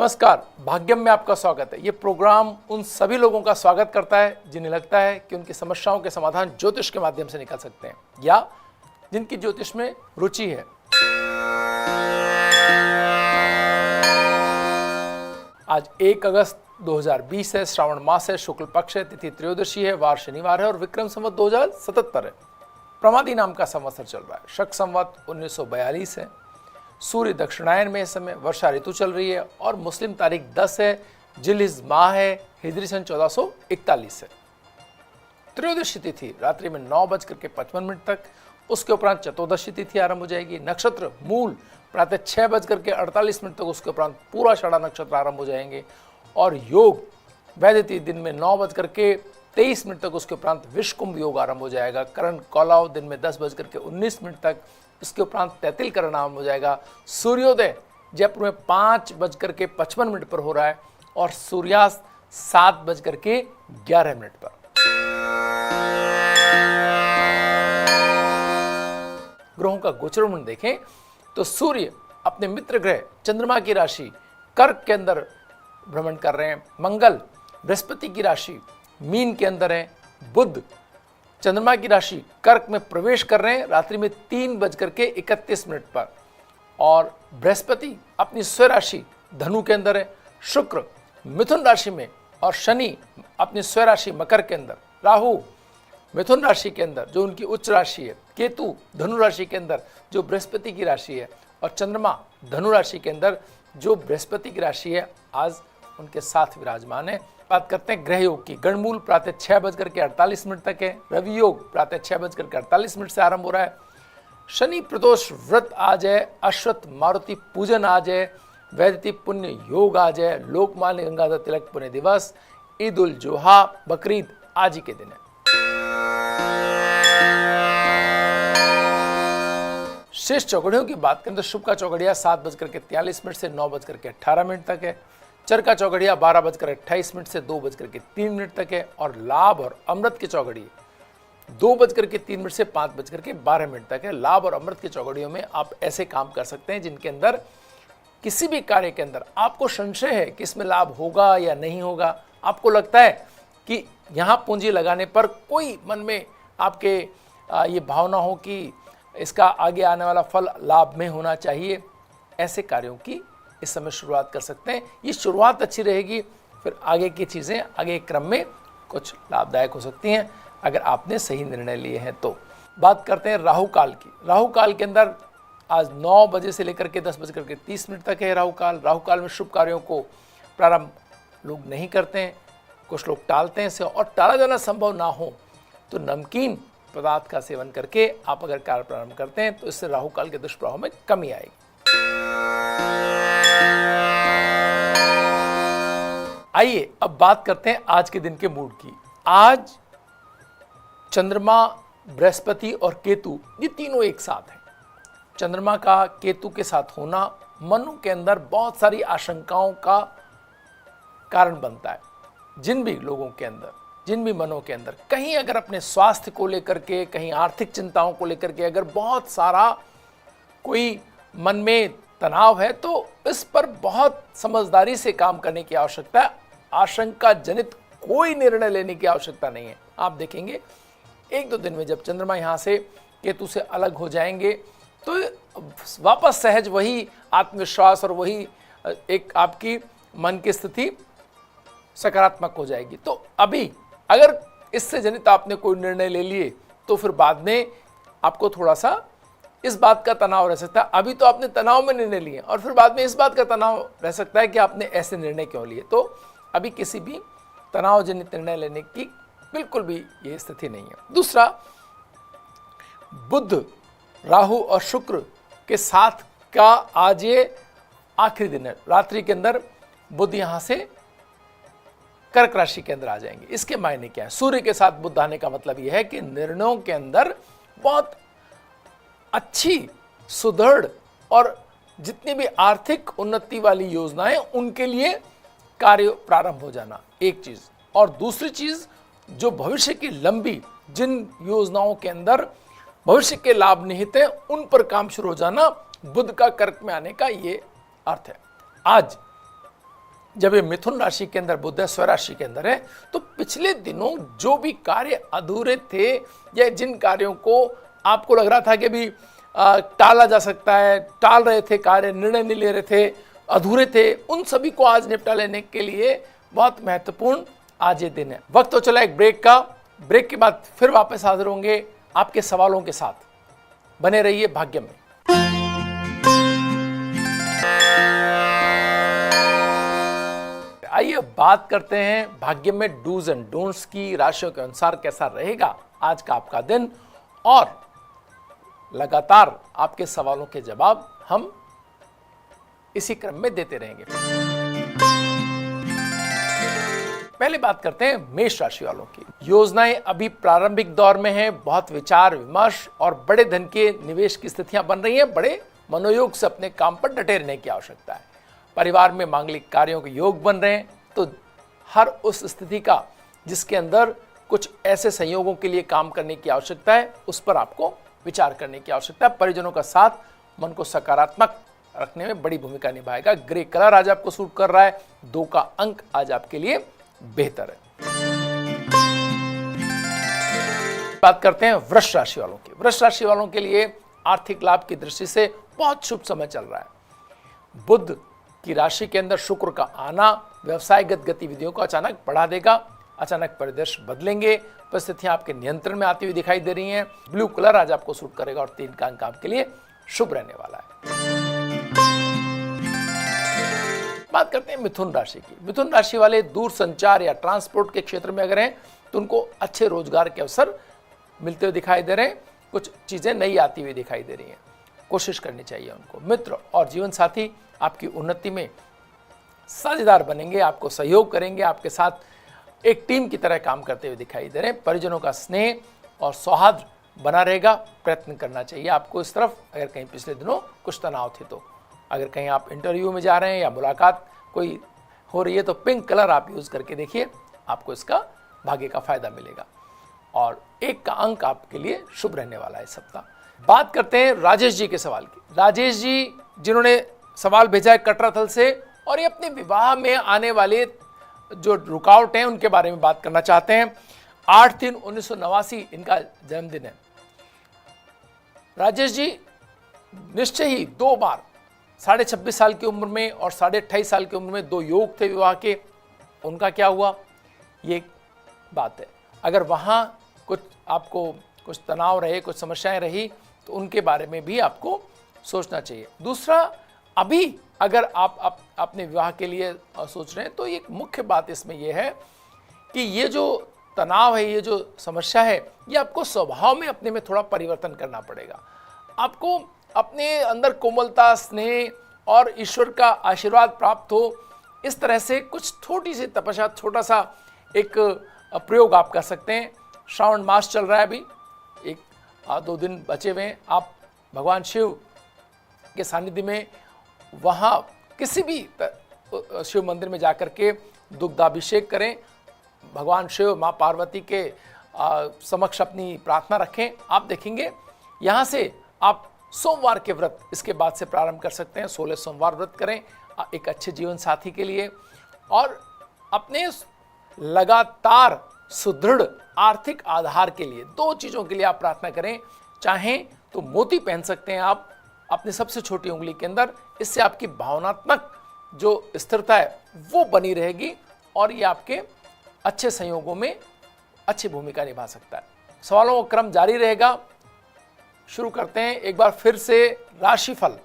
नमस्कार, भाग्यम में आपका स्वागत है। ये प्रोग्राम उन सभी लोगों का स्वागत करता है जिन्हें लगता है कि उनकी समस्याओं के समाधान ज्योतिष के माध्यम से निकल सकते हैं या जिनकी ज्योतिष में रुचि है। आज 1 अगस्त 2020 है, श्रावण मास है, शुक्ल पक्ष है, तिथि त्रयोदशी है, वार शनिवार है और विक्रम संवत 2077 है। प्रमादी नाम का संवत्सर चल रहा है। शक संवत 1942 है। सूर्य दक्षिणायन में इस समय, वर्षा ऋतु चल रही है और मुस्लिम तारीख 10 है, जिलहिज माह है, हिजरी सन 1441 है। त्रयोदशी तिथि रात्रि में 9:55 तक, उसके उपरांत चतुर्दशी तिथि आरंभ हो जाएगी। नक्षत्र मूल प्रातः 6:48 तक, उसके उपरांत पूरा षाढ़ा नक्षत्र आरंभ हो जाएंगे और योग वैदिति दिन में 9:23 तक, उसके उपरांत विषकुंभ योग आरंभ हो जाएगा। करण कौलाव दिन में 10:19 तक, इसके उपरांत तैतिल करण आरंभ हो जाएगा। सूर्योदय जयपुर में 5:55 पर हो रहा है और सूर्यास्त 7:11 पर। ग्रहों का गोचरमंडल देखें तो सूर्य अपने मित्र ग्रह चंद्रमा की राशि कर्क के अंदर भ्रमण कर रहे हैं। मंगल बृहस्पति की राशि मीन के अंदर है। बुध चंद्रमा की राशि कर्क में प्रवेश कर रहे हैं रात्रि में 3:31 पर और बृहस्पति अपनी स्वराशि धनु के अंदर है। शुक्र मिथुन राशि में और शनि अपनी स्वराशि मकर के अंदर। राहु मिथुन राशि के अंदर जो उनकी उच्च राशि है। केतु धनु राशि के अंदर जो बृहस्पति की राशि है और चंद्रमा धनु राशि के अंदर जो बृहस्पति की राशि है, आज उनके साथ विराजमान है। बात करते हैं ग्रह योग की। गणमूल प्रातः 6:48 तक है। रवि योग प्रातः 6:48 से आरंभ हो रहा है। शनि प्रदोष व्रत आज है। अश्वत्थ मारुति पूजन आज है। वैदिति पुण्य योग आज है। लोकमान्य गंगाधर तिलक पुण्य दिवस, ईद उल जोहा, बकरीद आज ही के दिन है। शेष चौघड़ियों की बात करें तो शुभ का चौघड़िया 7:43 से 9:18 तक है। चर का चौघड़िया 12:28 से 2:03 तक है और लाभ और अमृत की चौघड़ी 2:03 से 5:12 तक है। लाभ और अमृत की चौघड़ियों में आप ऐसे काम कर सकते हैं जिनके अंदर किसी भी कार्य के अंदर आपको संशय है कि इसमें लाभ होगा या नहीं होगा। आपको लगता है कि यहाँ पूंजी लगाने पर कोई मन में आपके ये भावना हो कि इसका आगे आने वाला फल लाभ में होना चाहिए। ऐसे कार्यों की इस समय शुरुआत कर सकते हैं। ये शुरुआत अच्छी रहेगी, फिर आगे की चीज़ें आगे क्रम में कुछ लाभदायक हो सकती हैं अगर आपने सही निर्णय लिए हैं तो। बात करते हैं राहु काल की। राहु काल के अंदर आज 9 बजे से लेकर के 10:30 तक है राहु काल। राहु काल में शुभ कार्यों को प्रारंभ लोग नहीं करते हैं, कुछ लोग टालते हैं इसे, और टाला जाना संभव ना हो तो नमकीन पदार्थ का सेवन करके आप अगर कार्य प्रारंभ करते हैं तो इससे राहु काल के दुष्प्रभाव में कमी आएगी। आइए अब बात करते हैं आज के दिन के मूड की। आज चंद्रमा, बृहस्पति और केतु ये तीनों एक साथ हैं। चंद्रमा का केतु के साथ होना मनु के अंदर बहुत सारी आशंकाओं का कारण बनता है। जिन भी लोगों के अंदर, जिन भी मनों के अंदर कहीं अगर अपने स्वास्थ्य को लेकर के, कहीं आर्थिक चिंताओं को लेकर के अगर बहुत सारा कोई मन में तनाव है तो इस पर बहुत समझदारी से काम करने की आवश्यकता है। आशंका जनित कोई निर्णय लेने की आवश्यकता नहीं है। आप देखेंगे 1-2 दिन में जब चंद्रमा यहाँ से केतु से अलग हो जाएंगे तो वापस सहज वही आत्मविश्वास और वही एक आपकी मन की स्थिति सकारात्मक हो जाएगी। तो अभी अगर इससे जनित आपने कोई निर्णय ले लिए तो फिर बाद में आपको थोड़ा सा इस बात का तनाव रह सकता है। अभी तो आपने तनाव में निर्णय लिए और फिर बाद में इस बात का तनाव रह सकता है कि आपने ऐसे निर्णय क्यों लिए। तो अभी किसी भी तनाव जनित निर्णय लेने की बिल्कुल भी ये स्थिति नहीं है। दूसरा, बुध, राहु और शुक्र के साथ का आज ये आखिरी दिन है। रात्रि के अंदर बुध यहां से कर्क राशि के अंदर आ जाएंगे। इसके मायने क्या है? सूर्य के साथ बुध आने का मतलब यह है कि निर्णयों के अंदर बहुत अच्छी, सुदृढ़ और जितनी भी आर्थिक उन्नति वाली योजनाएं उनके लिए कार्य प्रारंभ हो जाना, एक चीज। और दूसरी चीज, जो भविष्य की लंबी जिन योजनाओं के अंदर भविष्य के लाभ निहित है उन पर काम शुरू हो जाना, बुध का कर्क में आने का ये अर्थ है। आज जब ये मिथुन राशि के अंदर बुध है, स्वराशि के अंदर है, तो पिछले दिनों जो भी कार्य अधूरे थे या जिन कार्यों को आपको लग रहा था कि अभी टाला जा सकता है, टाल रहे थे, कार्य निर्णय नहीं ले रहे थे, अधूरे थे, उन सभी को आज निपटा लेने के लिए बहुत महत्वपूर्ण आज ये दिन है। वक्त तो चला एक ब्रेक का। ब्रेक के बाद फिर वापस हाजिर होंगे आपके सवालों के साथ। बने रहिए भाग्य में। आइए बात करते हैं भाग्य में डूज एंड डोंट्स की। राशियों के अनुसार कैसा रहेगा आज का आपका दिन, और लगातार आपके सवालों के जवाब हम इसी क्रम में देते रहेंगे। पहले बात करते हैं मेष राशि वालों की। योजनाएं अभी प्रारंभिक दौर में हैं। बहुत विचार विमर्श और बड़े धन के निवेश की स्थितियां बन रही हैं। बड़े मनोयोग से अपने काम पर डटे रहने की आवश्यकता है। परिवार में मांगलिक कार्यों के योग बन रहे हैं, तो हर उस स्थिति का जिसके अंदर कुछ ऐसे संयोगों के लिए काम करने की आवश्यकता है, उस पर आपको विचार करने की आवश्यकता है। परिजनों का साथ मन को सकारात्मक रखने में बड़ी भूमिका निभाएगा। ग्रे कलर आज आपको सूट कर रहा है। 2 का अंक आज आपके लिए बेहतर है। बात करते हैं वृष राशि वालों की। वृष राशि वालों के लिए आर्थिक लाभ की दृष्टि से बहुत शुभ समय चल रहा है। बुध की राशि के अंदर शुक्र का आना व्यवसायगत गतिविधियों को अचानक बढ़ा देगा। अचानक परिदृश्य बदलेंगे, परिस्थितियां आपके नियंत्रण में आती हुई दिखाई दे रही हैं। ब्लू कलर आज आपको सूट करेगा और 3 का अंक आपके लिए शुभ रहने वाला है। बात करते हैं मिथुन राशि की। मिथुन राशि वाले दूर संचार या ट्रांसपोर्ट के क्षेत्र में अगर हैं तो उनको अच्छे रोजगार के अवसर मिलते हुए दिखाई दे रहे हैं। कुछ चीजें नई आती हुई दिखाई दे रही हैं, कोशिश करनी चाहिए उनको। मित्र और जीवन साथी आपकी उन्नति में साझेदार बनेंगे, आपको सहयोग करेंगे, आपके साथ एक टीम की तरह काम करते हुए दिखाई दे रहे हैं। परिजनों का स्नेह और सौहार्द बना रहेगा। प्रयत्न करना चाहिए आपको इस तरफ, अगर कहीं पिछले दिनों कुछ तनाव थे तो। अगर कहीं आप इंटरव्यू में जा रहे हैं या मुलाकात कोई हो रही है तो पिंक कलर आप यूज करके देखिए, आपको इसका भाग्य का फायदा मिलेगा। और 1 का अंक आपके लिए शुभ रहने वाला है इस सप्ताह। बात करते हैं राजेश जी के सवाल की। राजेश जी जिन्होंने सवाल भेजा है कटराथल से, और ये अपने विवाह में आने वाले जो रुकावट हैं उनके बारे में बात करना चाहते हैं। 8/3/1989 इनका जन्मदिन है। राजेश जी निश्चय ही 2 बार 26.5 साल की उम्र में और 28.5 साल की उम्र में 2 योग थे विवाह के। उनका क्या हुआ ये बात है। अगर वहाँ कुछ आपको कुछ तनाव रहे, कुछ समस्याएं रही, तो उनके बारे में भी आपको सोचना चाहिए। दूसरा, अभी अगर आप अपने विवाह के लिए सोच रहे हैं तो एक मुख्य बात इसमें यह है कि ये जो तनाव है, ये जो समस्या है, ये आपको स्वभाव में अपने में थोड़ा परिवर्तन करना पड़ेगा। आपको अपने अंदर कोमलता, स्नेह और ईश्वर का आशीर्वाद प्राप्त हो, इस तरह से कुछ छोटी सी तपस्या, छोटा सा एक प्रयोग आप कर सकते हैं। श्रावण मास चल रहा है, अभी 1-2 दिन बचे हुए हैं। आप भगवान शिव के सानिध्य में वहाँ किसी भी शिव मंदिर में जाकर के दुग्धाभिषेक करें। भगवान शिव, माँ पार्वती के समक्ष अपनी प्रार्थना रखें। आप देखेंगे यहाँ से आप सोमवार के व्रत इसके बाद से प्रारंभ कर सकते हैं। 16 सोमवार व्रत करें एक अच्छे जीवन साथी के लिए, और अपने लगातार सुदृढ़ आर्थिक आधार के लिए 2 चीज़ों के लिए आप प्रार्थना करें। चाहें तो मोती पहन सकते हैं आप अपने सबसे छोटी उंगली के अंदर। इससे आपकी भावनात्मक जो स्थिरता है वो बनी रहेगी और ये आपके अच्छे संयोगों में अच्छी भूमिका निभा सकता है। सवालों का क्रम जारी रहेगा। शुरू करते हैं एक बार फिर से राशिफल।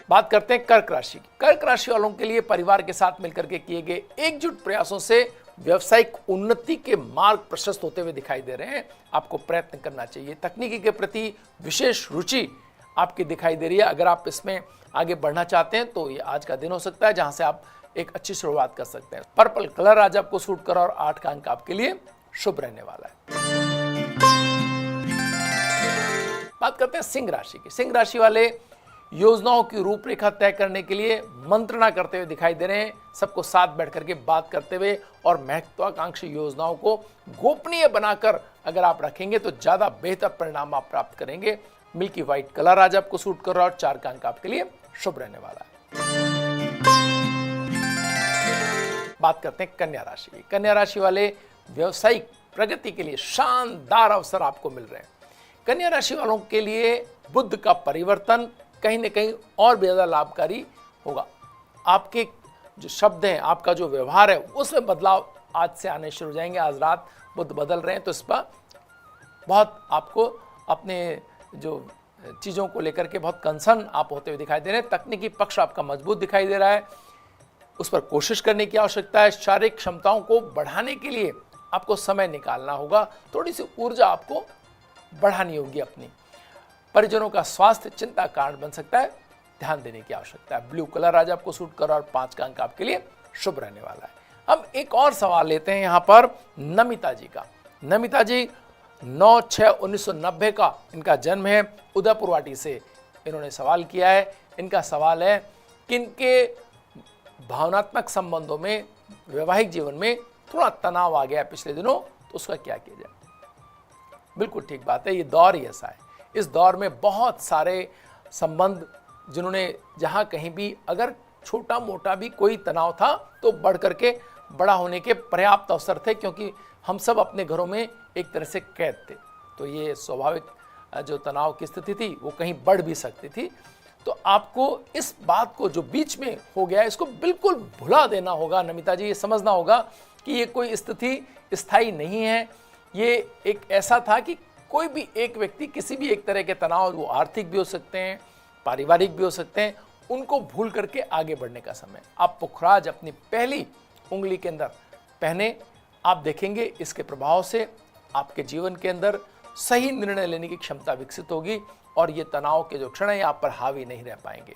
बात करते हैं कर्क राशि की। कर्क राशि वालों के लिए परिवार के साथ मिलकर के किए गए एकजुट प्रयासों से व्यवसायिक उन्नति के मार्ग प्रशस्त होते हुए दिखाई दे रहे हैं। आपको प्रयत्न करना चाहिए। तकनीकी के प्रति विशेष रुचि आपकी दिखाई दे रही है। अगर आप इसमें आगे बढ़ना चाहते हैं तो ये आज का दिन हो सकता है जहां से आप एक अच्छी शुरुआत कर सकते हैं। पर्पल कलर आज आपको सूट कर और 8 का अंक आपके लिए शुभ रहने वाला है। बात करते हैं सिंह राशि की। सिंह राशि वाले योजनाओं की रूपरेखा तय करने के लिए मंत्रणा करते हुए दिखाई दे रहे हैं। सबको साथ बैठ करके बात करते हुए और महत्वाकांक्षी योजनाओं को गोपनीय बनाकर अगर आप रखेंगे तो ज्यादा बेहतर परिणाम आप प्राप्त करेंगे। मिल्की व्हाइट कलर आज आपको सूट कर रहा है और 4 का अंक आपके लिए शुभ रहने वाला है। बात करते हैं कन्या राशि की। कन्या राशि वाले व्यवसायिक प्रगति के लिए शानदार अवसर आपको मिल रहे हैं। कन्या राशि वालों के लिए बुध का परिवर्तन कहीं न कहीं और भी ज़्यादा लाभकारी होगा। आपके जो शब्द हैं, आपका जो व्यवहार है, उसमें बदलाव आज से आने शुरू हो जाएंगे। आज रात बुध बदल रहे हैं, तो इस पर बहुत आपको अपने जो चीज़ों को लेकर के बहुत कंसर्न आप होते हुए दिखाई दे रहे हैं। तकनीकी पक्ष आपका मजबूत दिखाई दे रहा है, उस पर कोशिश करने की आवश्यकता है। शारीरिक क्षमताओं को बढ़ाने के लिए आपको समय निकालना होगा, थोड़ी सी ऊर्जा आपको बढ़ानी होगी अपनी। परिजनों का स्वास्थ्य चिंता का कारण बन सकता है, ध्यान देने की आवश्यकता है। ब्लू कलर आज आपको सूट कर और 5 का अंक आपके लिए शुभ रहने वाला है। हम एक और सवाल लेते हैं यहाँ पर नमिता जी का। नमिता जी 9/6/1990 का इनका जन्म है, उदयपुर वाटी से इन्होंने सवाल किया है। इनका सवाल है कि इनके भावनात्मक संबंधों में, वैवाहिक जीवन में थोड़ा तनाव आ गया है पिछले दिनों, तो उसका क्या किया जाए। बिल्कुल ठीक बात है, ये दौर ही ऐसा है। इस दौर में बहुत सारे संबंध जिन्होंने जहाँ कहीं भी अगर छोटा मोटा भी कोई तनाव था तो बढ़ करके बड़ा होने के पर्याप्त अवसर थे, क्योंकि हम सब अपने घरों में एक तरह से कैद थे। तो ये स्वाभाविक जो तनाव की स्थिति थी वो कहीं बढ़ भी सकती थी। तो आपको इस बात को जो बीच में हो गया है इसको बिल्कुल भुला देना होगा नमिता जी। ये समझना होगा कि ये कोई स्थिति स्थायी नहीं है। ये एक ऐसा था कि कोई भी एक व्यक्ति किसी भी एक तरह के तनाव, वो आर्थिक भी हो सकते हैं, पारिवारिक भी हो सकते हैं, उनको भूल करके आगे बढ़ने का समय। आप पुखराज अपनी पहली उंगली के अंदर पहने, आप देखेंगे इसके प्रभाव से आपके जीवन के अंदर सही निर्णय लेने की क्षमता विकसित होगी और ये तनाव के जो क्षण है आप पर हावी नहीं रह पाएंगे।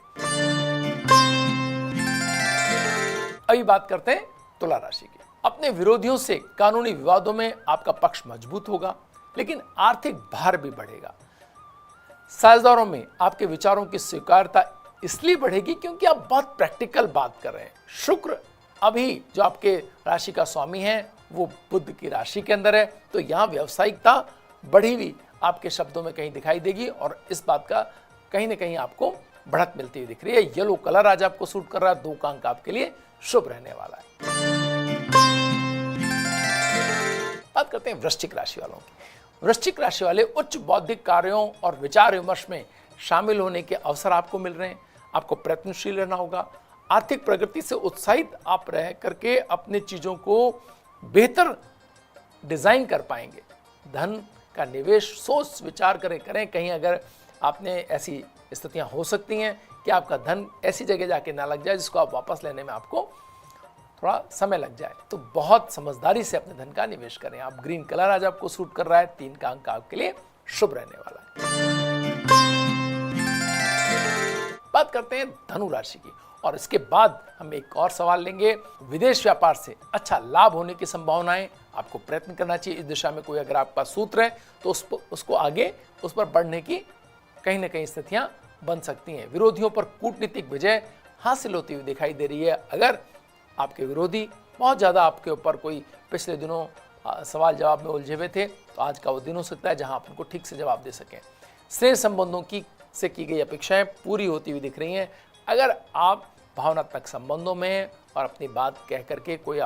अभी बात करते हैं तुला राशि की। अपने विरोधियों से कानूनी विवादों में आपका पक्ष मजबूत होगा, लेकिन आर्थिक भार भी बढ़ेगा। साझेदारों में आपके विचारों की स्वीकार्यता इसलिए बढ़ेगी क्योंकि आप बहुत प्रैक्टिकल बात कर रहे हैं। शुक्र अभी जो आपके राशि का स्वामी है वो बुध की राशि के अंदर है, तो यहाँ व्यावसायिकता बढ़ी हुई आपके शब्दों में कहीं दिखाई देगी और इस बात का कहीं ना कहीं आपको बढ़त मिलती हुई दिख रही है। येलो कलर आज आपको सूट कर रहा है, 2 का अंक आपके लिए शुभ रहने वाला है। बात करते हैं वृश्चिक राशि वालों की। वृश्चिक राशि वाले उच्च बौद्धिक कार्यों और विचार विमर्श में शामिल होने के अवसर आपको मिल रहे हैं। आपको प्रयत्नशील रहना होगा। आर्थिक प्रगति से उत्साहित आप रह करके अपने चीजों को बेहतर डिजाइन कर पाएंगे। धन का निवेश सोच विचार करें। कहीं अगर आपने ऐसी स्थितियां हो सकती हैं कि आपका धन ऐसी जगह जाके ना लग जाए जिसको आप वापस लेने में आपको थोड़ा समय लग जाए, तो बहुत समझदारी से अपने धन का निवेश करें। आप ग्रीन कलर आज आपको सूट कर रहा है, 3 का अंक आपके लिए शुभ रहने वाला है। बात करते हैं धनु राशि की और इसके बाद हम एक और सवाल लेंगे। विदेश व्यापार से अच्छा लाभ होने की संभावनाएं, आपको प्रयत्न करना चाहिए इस दिशा में। कोई अगर आपका सूत्र है तो उसको आगे उस पर बढ़ने की कहीं ना कहीं स्थितियां बन सकती हैं। विरोधियों पर कूटनीतिक विजय हासिल होती हुई दिखाई दे रही है। अगर आपके विरोधी बहुत ज़्यादा आपके ऊपर कोई पिछले दिनों सवाल जवाब में उलझे हुए थे, तो आज का वो दिन हो सकता है जहां आप उनको ठीक से जवाब दे सकें। स्नेह संबंधों से की गई अपेक्षाएं पूरी होती हुई दिख रही हैं। अगर आप भावनात्मक संबंधों में और अपनी बात कह करके कोई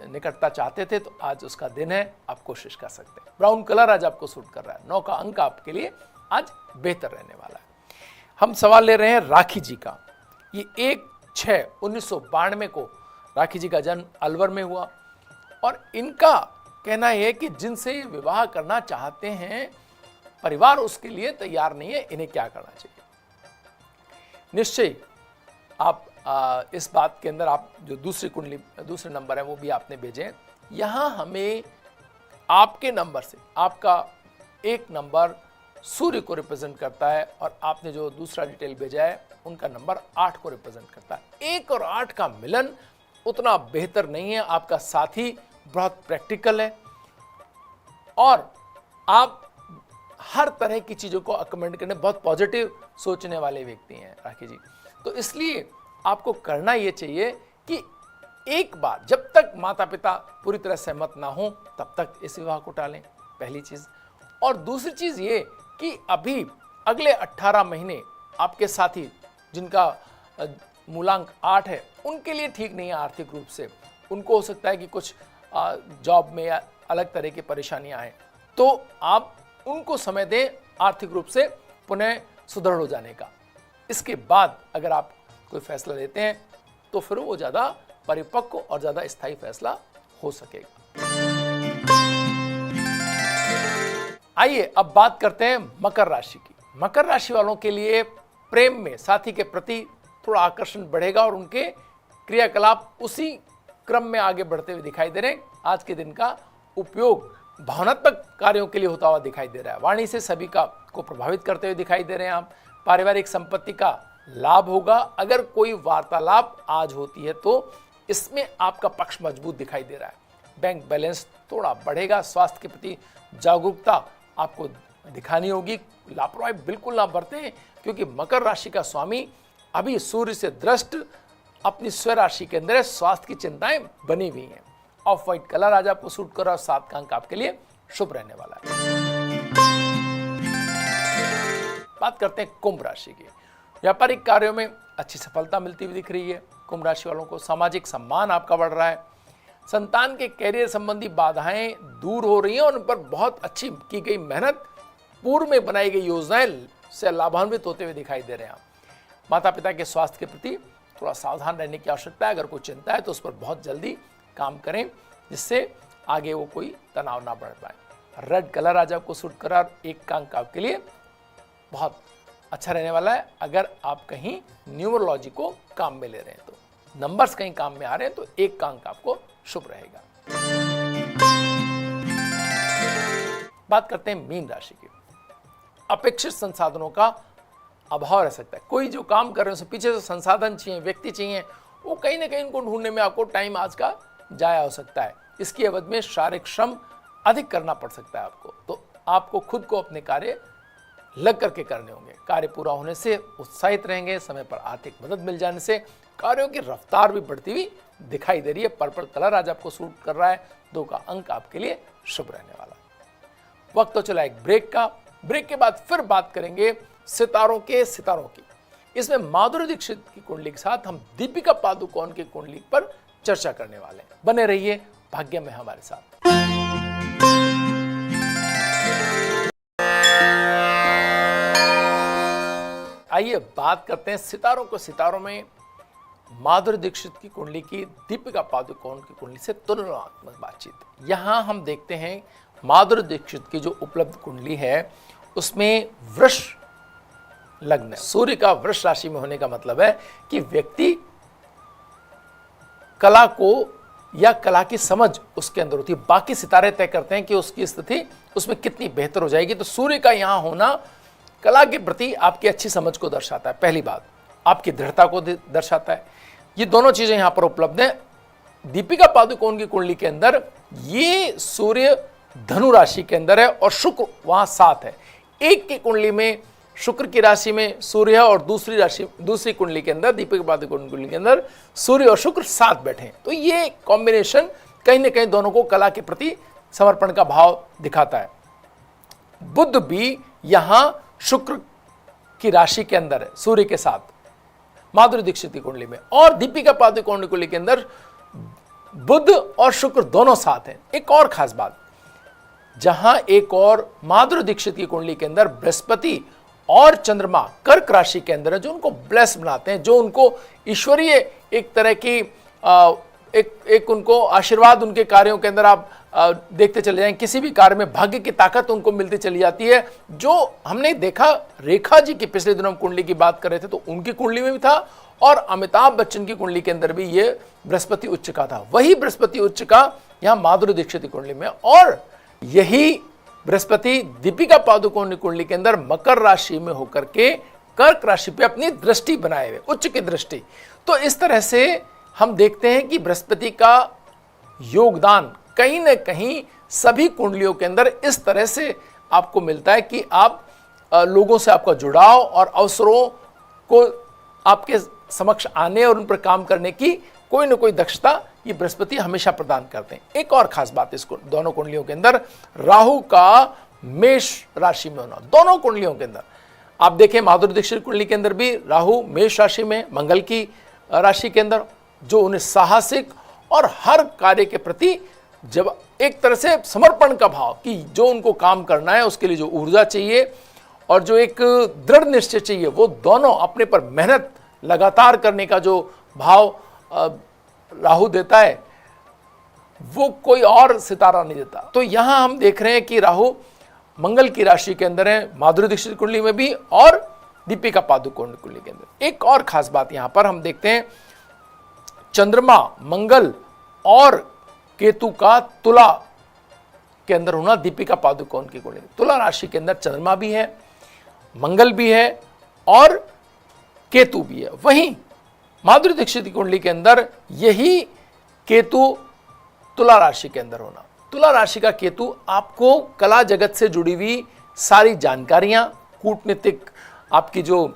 निकटता चाहते थे तो आज उसका दिन है, आप कोशिश कर सकते हैं। ब्राउन कलर आज आपको सूट कर रहा है, 9 का अंक आपके लिए आज बेहतर रहने वाला है। हम सवाल ले रहे हैं राखी जी का। ये 1/6/1992 को राखी जी का जन्म अलवर में हुआ और इनका कहना है कि जिनसे विवाह करना चाहते हैं परिवार उसके लिए तैयार नहीं है, इन्हें क्या करना चाहिए। निश्चय आप इस बात के अंदर आप जो दूसरे नंबर है वो भी आपने भेजे हैं। यहाँ हमें आपके नंबर से आपका 1 नंबर सूर्य को रिप्रेजेंट करता है और आपने जो दूसरा डिटेल भेजा है उनका नंबर 8 को रिप्रेजेंट करता है। 1 और 8 का मिलन उतना बेहतर नहीं है। आपका साथी बहुत प्रैक्टिकल है और आप हर तरह की चीज़ों को अकोमोडेट करने बहुत पॉजिटिव सोचने वाले व्यक्ति हैं राखी जी। तो इसलिए आपको करना ये चाहिए कि एक बार जब तक माता पिता पूरी तरह सहमत ना हो तब तक इस विवाह को टालें, पहली चीज़। और दूसरी चीज़ ये कि अभी अगले 18 महीने आपके साथी जिनका मूलांक 8 है, उनके लिए ठीक नहीं है आर्थिक रूप से। उनको हो सकता है कि कुछ जॉब में या अलग तरह की परेशानियां आए, तो आप उनको समय दें आर्थिक रूप से पुनः सुदृढ़ हो जाने का। इसके बाद अगर आप कोई फैसला लेते हैं तो फिर वो ज़्यादा परिपक्व और ज़्यादा स्थायी फैसला हो सकेगा। आइए अब बात करते हैं मकर राशि की। मकर राशि वालों के लिए प्रेम में साथी के प्रति थोड़ा आकर्षण बढ़ेगा और उनके क्रियाकलाप उसी क्रम में आगे बढ़ते हुए दिखाई दे रहे हैं। आज के दिन का उपयोग भावनात्मक कार्यों के लिए होता हुआ दिखाई दे रहा है। वाणी से सभी को प्रभावित करते हुए दिखाई दे रहे हैं आप। पारिवारिक संपत्ति का लाभ होगा। अगर कोई वार्तालाप आज होती है तो इसमें आपका पक्ष मजबूत दिखाई दे रहा है। बैंक बैलेंस थोड़ा बढ़ेगा। स्वास्थ्य के प्रति जागरूकता आपको दिखानी होगी। लापरवाही बिल्कुल ना बरतें, क्योंकि मकर राशि का स्वामी अभी सूर्य से दृष्ट अपनी स्व राशि के अंदर है। स्वास्थ्य की चिंताएं बनी हुई हैं। ऑफ व्हाइट कलर आज आपको सूट कर रहा है और 7 का अंक आपके लिए शुभ रहने वाला है। बात करते हैं कुंभ राशि की। व्यापारिक कार्यों में अच्छी सफलता मिलती हुई दिख रही है। कुंभ राशि वालों को सामाजिक सम्मान आपका बढ़ रहा है। संतान के कैरियर संबंधी बाधाएं दूर हो रही हैं और उन पर बहुत अच्छी की गई मेहनत, पूर्व में बनाई गई योजनाएं से लाभान्वित होते हुए दिखाई दे रहे हैं। माता पिता के स्वास्थ्य के प्रति थोड़ा सावधान रहने की आवश्यकता है। अगर कोई चिंता है तो उस पर बहुत जल्दी काम करें, जिससे आगे वो कोई तनाव ना बढ़ पाए। रेड कलर आज आपको सूट करा, 1 का अंक आपके लिए बहुत अच्छा रहने वाला है। अगर आप कहीं न्यूमरोलॉजी को काम में ले रहे हैं तो, नंबर्स कहीं काम में आ रहे हैं तो 1 का अंक आपको शुभ रहेगा। बात करते हैं मीन राशि की। अपेक्षित संसाधनों का अभाव रह सकता है। कोई जो काम कर रहे हैं उससे पीछे से संसाधन चाहिए, व्यक्ति चाहिए, वो कहीं ना कहीं उनको ढूंढने में आपको टाइम आज का जाया हो सकता है। इसकी अवधि में शारीरिक श्रम अधिक करना पड़ सकता है आपको, तो आपको खुद को अपने कार्य लग करके करने होंगे। कार्य पूरा होने से उत्साहित रहेंगे। समय पर आर्थिक मदद मिल जाने से कार्यों की रफ्तार भी बढ़ती हुई दिखाई दे रही है। पर्पल कलर आज आपको सूट कर रहा है। 2 का अंक आपके लिए शुभ रहने वाला है। वक्त तो चला एक ब्रेक का। ब्रेक के बाद फिर बात करेंगे सितारों की। इसमें माधुरी दीक्षित की कुंडली के साथ हम दीपिका पादुकोण की कुंडली पर चर्चा करने वाले हैं। बने रहिए भाग्य में हमारे साथ। आइए बात करते हैं सितारों में माधुरी दीक्षित की कुंडली की दीपिका पादुकोण की कुंडली से तुलनात्मक बातचीत। यहां हम देखते हैं माधुरी दीक्षित की जो उपलब्ध कुंडली है उसमें वृष लग्न, सूर्य का वृष राशि में होने का मतलब है कि व्यक्ति कला को या कला की समझ उसके अंदर होती है। बाकी सितारे तय करते हैं कि उसकी स्थिति उसमें कितनी बेहतर हो जाएगी। तो सूर्य का यहां होना कला के प्रति आपकी अच्छी समझ को दर्शाता है। पहली बात, आपकी दृढ़ता को दर्शाता है। ये दोनों चीजें यहां पर उपलब्ध हैं। दीपिका पादुकोण की कुंडली के अंदर ये सूर्य धनु राशि के अंदर है और शुक्र वहां 7 है। एक की कुंडली में शुक्र की राशि में सूर्य है और दूसरी कुंडली के अंदर दीपिका पादुकोण कुंडली के अंदर सूर्य और शुक्र 7 बैठे हैं। तो ये कॉम्बिनेशन कहीं ना कहीं दोनों को कला के प्रति समर्पण का भाव दिखाता है। बुध भी यहां शुक्र की राशि के अंदर है सूर्य के साथ माधुरी दीक्षित की कुंडली में, और दीपिका पादुकोण की कुंडली के अंदर बुध और शुक्र दोनों साथ हैं। एक और खास बात, जहां एक और माधुरी दीक्षित की कुंडली के अंदर बृहस्पति और चंद्रमा कर्क राशि के अंदर है, जो उनको ब्लेस बनाते हैं, जो उनको ईश्वरीय एक तरह की एक उनको आशीर्वाद उनके कार्यों के अंदर आप देखते चले जाएं। किसी भी कार्य में भाग्य की ताकत उनको मिलती चली जाती है। जो हमने देखा रेखा जी की पिछले दिनों कुंडली की बात कर रहे थे तो उनकी कुंडली में भी था, और अमिताभ बच्चन की कुंडली के अंदर भी ये बृहस्पति उच्च का था। वही बृहस्पति उच्च का यहाँ माधुरी दीक्षित की कुंडली में, और यही बृहस्पति दीपिका पादुकोण की कुंडली के अंदर मकर राशि में होकर के कर्क राशि पे अपनी दृष्टि बनाए हुए, उच्च की दृष्टि। तो इस तरह से हम देखते हैं कि बृहस्पति का योगदान कहीं न कहीं सभी कुंडलियों के अंदर इस तरह से आपको मिलता है कि आप लोगों से आपका जुड़ाव और अवसरों को आपके समक्ष आने और उन पर काम करने की कोई न कोई दक्षता ये बृहस्पति हमेशा प्रदान करते हैं। एक और खास बात इस दोनों कुंडलियों के अंदर राहु का मेष राशि में होना। दोनों कुंडलियों के अंदर आप देखें, माधुरी दीक्षित कुंडली के अंदर भी राहु मेष राशि में मंगल की राशि के अंदर, जो उन्हें साहसिक और हर कार्य के प्रति जब एक तरह से समर्पण का भाव, कि जो उनको काम करना है उसके लिए जो ऊर्जा चाहिए और जो एक दृढ़ निश्चय चाहिए, वो दोनों अपने पर मेहनत लगातार करने का जो भाव राहु देता है, वो कोई और सितारा नहीं देता। तो यहां हम देख रहे हैं कि राहु मंगल की राशि के अंदर है, माधुरी दीक्षित कुंडली में भी और दीपिका पादुकोण कुंडली के अंदर। एक और खास बात यहां पर हम देखते हैं, चंद्रमा, मंगल और केतु का तुला के अंदर होना दीपिका पादुकोण की कुंडली। तुला राशि के अंदर चंद्रमा भी है, मंगल भी है और केतु भी है। वहीं माधुरी दीक्षित की कुंडली के अंदर यही केतु तुला राशि के अंदर होना। तुला राशि का केतु आपको कला जगत से जुड़ी हुई सारी जानकारियां, कूटनीतिक आपकी जो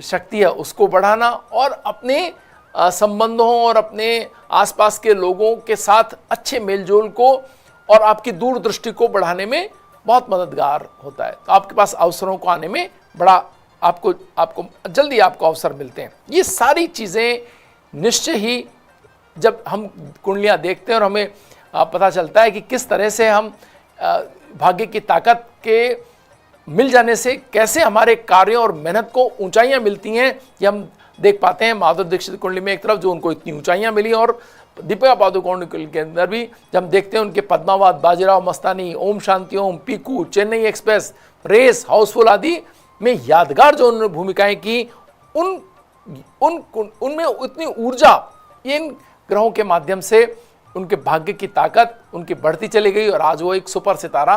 शक्ति है उसको बढ़ाना और अपने संबंधों और अपने आसपास के लोगों के साथ अच्छे मेलजोल को और आपकी दूरदृष्टि को बढ़ाने में बहुत मददगार होता है। तो आपके पास अवसरों को आने में बड़ा आपको जल्दी आपको अवसर मिलते हैं। ये सारी चीज़ें निश्चय ही जब हम कुंडलियाँ देखते हैं और हमें पता चलता है कि किस तरह से हम भाग्य की ताकत के मिल जाने से कैसे हमारे कार्यों और मेहनत को ऊंचाइयां मिलती हैं, ये हम देख पाते हैं। माधुरी दीक्षित कुंडली में एक तरफ जो उनको इतनी ऊंचाइयां मिली, और दीपिका पादुकोण के अंदर भी जब हम देखते हैं उनके पद्मावत, बाजीराव मस्तानी, ओम शांति ओम, पीकू, चेन्नई एक्सप्रेस, रेस, हाउसफुल आदि में यादगार जो उन्होंने भूमिकाएं की, उनमें उतनी ऊर्जा इन ग्रहों के माध्यम से उनके भाग्य की ताकत उनकी बढ़ती चली गई और आज वो एक सुपर सितारा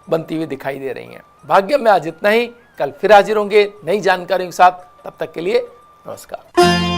बनती हुई दिखाई दे रही हैं। भाग्य में आज इतना ही, कल फिर हाजिर होंगे नई जानकारियों के साथ। तब तक के लिए नमस्कार।